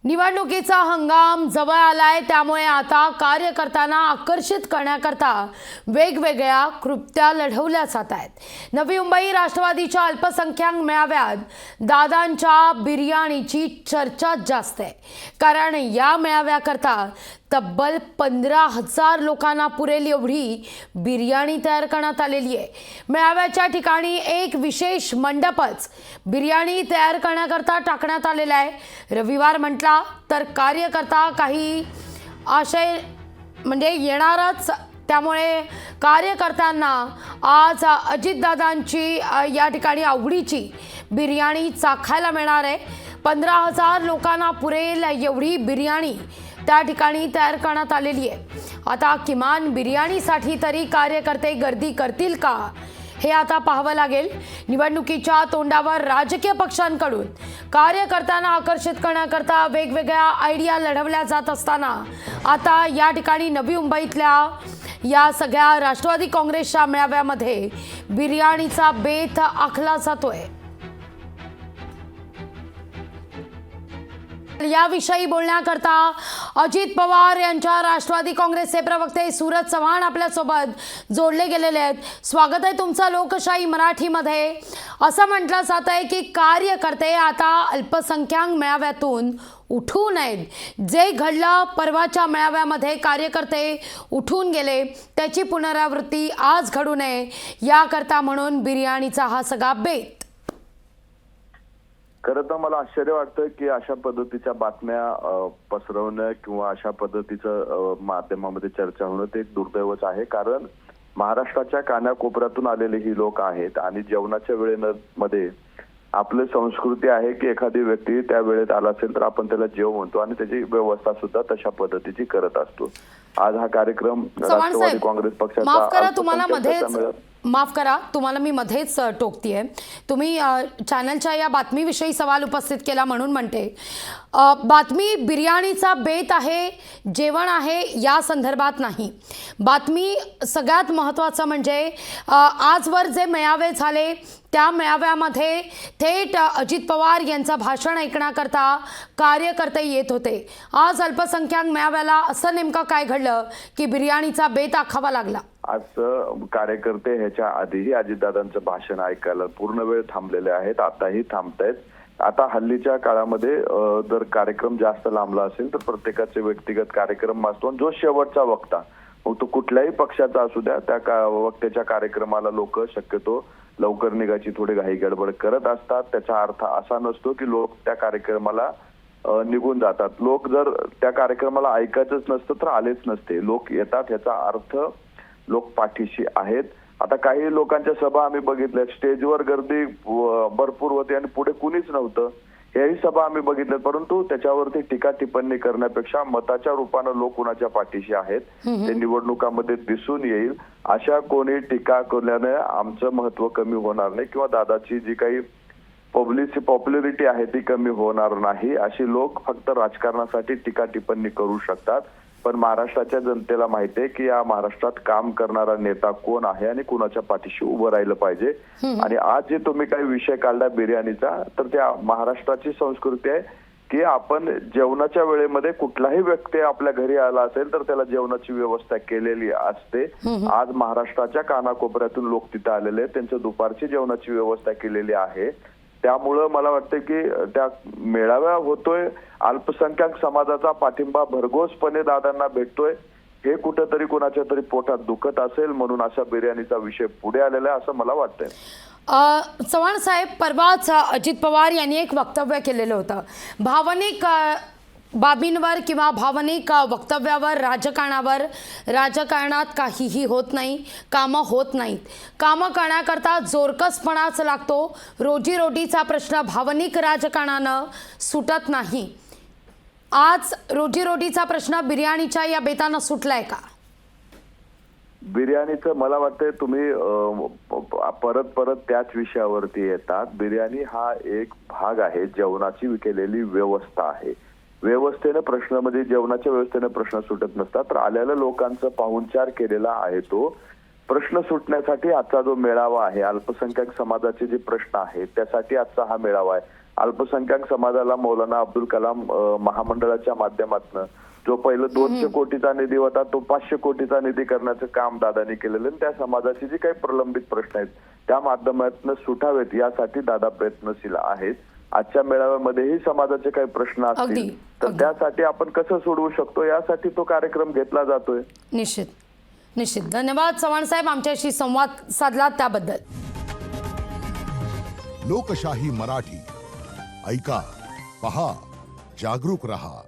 निवडणुकीचा हंगाम जवळ आलाय, त्यामुळे आता कार्यकर्त्यांना आकर्षित करण्याकरता वेगवेगळ्या कृत्या लढवल्या जात आहेत. नवी मुंबई राष्ट्रवादीच्या अल्पसंख्याक मेळाव्यात दादांच्या बिर्याणीची चर्चा जास्त आहे, कारण या मेळाव्याकरता तब्बल 15,000 लोकांना पुरेल एवढी बिर्याणी तयार करण्यात आलेली आहे. मेळाव्याच्या ठिकाणी एक विशेष मंडपच बिर्याणी तयार करण्याकरता टाकण्यात आलेला आहे. रविवार म्हटला तर कार्यकर्ता काही आशय येणारच, त्यामुळे कार्यकर्त्यांना आज अजितदादांची या ठिकाणी आवडीची बिर्याणी चाखायला मिळणार आहे. 15,000 लोकांना पुरेल एवढी बिर्याणी त्या ठिकाणी तयार करण्यात आलेली आहे. आता किमान बिर्याणीसाठी तरी कार्यकर्ते गर्दी करतील का, हे आता पाहावं लागेल. निवडणुकीच्या तोंडावर राजकीय पक्षांकडून कार्यकर्त्यांना आकर्षित करण्याकरता वेगवेगळ्या आयडिया लढवल्या जात असताना आता या ठिकाणी नवी मुंबईतल्या या सगळ्या राष्ट्रवादी काँग्रेसच्या मेळाव्यामध्ये बिर्याणीचा बेत आखला जातोय. याविषयी बोलण्याकरता अजित पवार यांच्या राष्ट्रवादी काँग्रेसचे प्रवक्ते सूरज चव्हाण आपल्यासोबत जोडले गेलेले आहेत. स्वागत आहे तुमचं लोकशाही मराठीमध्ये. असं म्हटलं जात आहे की कार्यकर्ते आता अल्पसंख्याक मेळाव्यातून उठू नयेत. जे घडलं परवाच्या मेळाव्यामध्ये कार्यकर्ते उठून गेले, त्याची पुनरावृत्ती आज घडू नये याकरता म्हणून बिर्याणीचा हा सगळा बेत. खरं तर मला आश्चर्य वाटतं की अशा पद्धतीच्या बातम्या पसरवणं किंवा अशा पद्धतीचं माध्यमामध्ये चर्चा होणं ते एक दुर्दैवच आहे. कारण महाराष्ट्राच्या कानाकोपऱ्यातून आलेले ही लोक आहेत आणि जेवणाच्या वेळेमध्ये आपली संस्कृती आहे की एखादी व्यक्ती त्या वेळेत आला असेल तर आपण त्याला जेव म्हणतो आणि त्याची व्यवस्था सुद्धा तशा पद्धतीची करत असतो. आज हा कार्यक्रम राष्ट्रवादी काँग्रेस पक्षाचा माफ करा, तुम्हाला मी मध्येच टोकतीये. तुम्ही चॅनलच्या या बातमीविषयी सवाल उपस्थित केला म्हणून म्हणते. बातमी बिर्याणीचा बेत आहे, जेवण आहे या संदर्भात नाही. बातमी सगळ्यात महत्त्वाचं म्हणजे आजवर जे मेळावे झाले त्या मेळाव्यामध्ये थेट अजित पवार यांचं भाषण ऐकण्याकरता कार्यकर्ते येत होते. आज अल्पसंख्याक मेळाव्याला असं नेमकं काय घडलं की बिर्याणीचा बेत आखावा लागला? आज कार्यकर्ते ह्याच्या आधीही अजितदादांचं भाषण ऐकायला पूर्ण वेळ थांबलेले आहेत, आताही थांबतायत. आता हल्लीच्या काळामध्ये जर कार्यक्रम जास्त लांबला असेल तर प्रत्येकाचे व्यक्तिगत कार्यक्रम असतो. जो शेवटचा वक्ता मग तो कुठल्याही पक्षाचा असू द्या, त्या वक्त्याच्या कार्यक्रमाला लोक शक्यतो लवकर निघायची थोडी घाई गडबड करत असतात. त्याचा अर्थ असा नसतो की लोक त्या कार्यक्रमाला निघून जातात. लोक जर त्या कार्यक्रमाला ऐकायचंच नसतं तर आलेच नसते. लोक येतात याचा अर्थ लोक पाठीशी आहेत. आता काही लोकांच्या सभा आम्ही बघितल्या, स्टेजवर गर्दी भरपूर होती आणि पुढे कुणीच नव्हतं. याही सभा आम्ही बघितल्या, परंतु त्याच्यावरती टीका टिप्पणी करण्यापेक्षा मताच्या रूपानं लोक कुणाच्या पाठीशी आहेत ते निवडणुकामध्ये दिसून येईल. अशा कोणी टीका केल्याने आमचं महत्व कमी होणार नाही किंवा दादाची जी काही पॉप्युलरिटी आहे ती कमी होणार नाही. अशी लोक फक्त राजकारणासाठी टीका टिप्पणी करू शकतात. पण महाराष्ट्राच्या जनतेला माहिती आहे की या महाराष्ट्रात काम करणारा नेता कोण आहे आणि कुणाच्या पाठीशी उभं राहिलं पाहिजे. आणि आज जे तुम्ही काही विषय काढला बिर्याणीचा, तर त्या महाराष्ट्राची संस्कृती आहे की आपण जेवणाच्या वेळेमध्ये कुठलाही व्यक्ती आपल्या घरी आला असेल तर त्याला जेवणाची व्यवस्था केलेली असते. आज महाराष्ट्राच्या कानाकोपऱ्यातून लोक तिथे आलेले आहेत, त्यांच्या दुपारची जेवणाची व्यवस्था केलेली आहे. त्यामुळं मला वाटतं की त्या मेळाव्या होतोय, अल्पसंख्याक समाजाचा पाठिंबा भरघोसपणे दादांना भेटतोय, हे कुठेतरी कुणाच्या तरी पोटात दुखत असेल म्हणून अशा बिर्याणीचा विषय पुढे आलेला आहे असं मला वाटतंय. चव्हाण साहेब, परवाच अजित पवार यांनी एक वक्तव्य केलेलं होतं. भावनिक बाबींवर किंवा भावनिक वक्तव्यावर राजकारणात काहीही होत नाही, कामं होत नाहीत. कामं करण्याकरता जोरकसपणाच लागतो. रोजीरोटीचा प्रश्न भावनिक राजकारणानं सुटत नाही. आज रोजीरोटीचा प्रश्न बिर्याणीच्या या बेतानं सुटलाय का? बिर्याणीचं मला वाटतंय तुम्ही परत त्याच विषयावरती येतात. बिर्याणी हा एक भाग आहे, जेवणाची केलेली व्यवस्था आहे. व्यवस्थेने प्रश्न म्हणजे जेवणाच्या व्यवस्थेने प्रश्न सुटत नसतात, तर आलेल्या लोकांचा पाहुणचार केलेला आहे तो प्रश्न सुटण्यासाठी आजचा जो मेळावा आहे, अल्पसंख्याक समाजाचे जे प्रश्न आहेत त्यासाठी आजचा हा मेळावा आहे. अल्पसंख्याक समाजाला मौलाना अब्दुल कलाम महामंडळाच्या माध्यमातून जो पहिलं 200 कोटीचा निधी होता तो 500 कोटीचा निधी करण्याचं काम दादांनी केलेलं आणि त्या समाजाची जी काही प्रलंबित प्रश्न आहेत त्या माध्यमातून सुटावेत यासाठी दादा प्रयत्नशील आहेत. आजच्या मेळाव्यामध्येही समाजाचे काही प्रश्न असतील तर त्यासाठी आपण कसं सोडवू शकतो यासाठी तो कार्यक्रम घेतला जातोय. निश्चित धन्यवाद चव्हाण साहेब आमच्याशी संवाद साधला त्याबद्दल. लोकशाही मराठी ऐका, पहा, जागरूक रहा.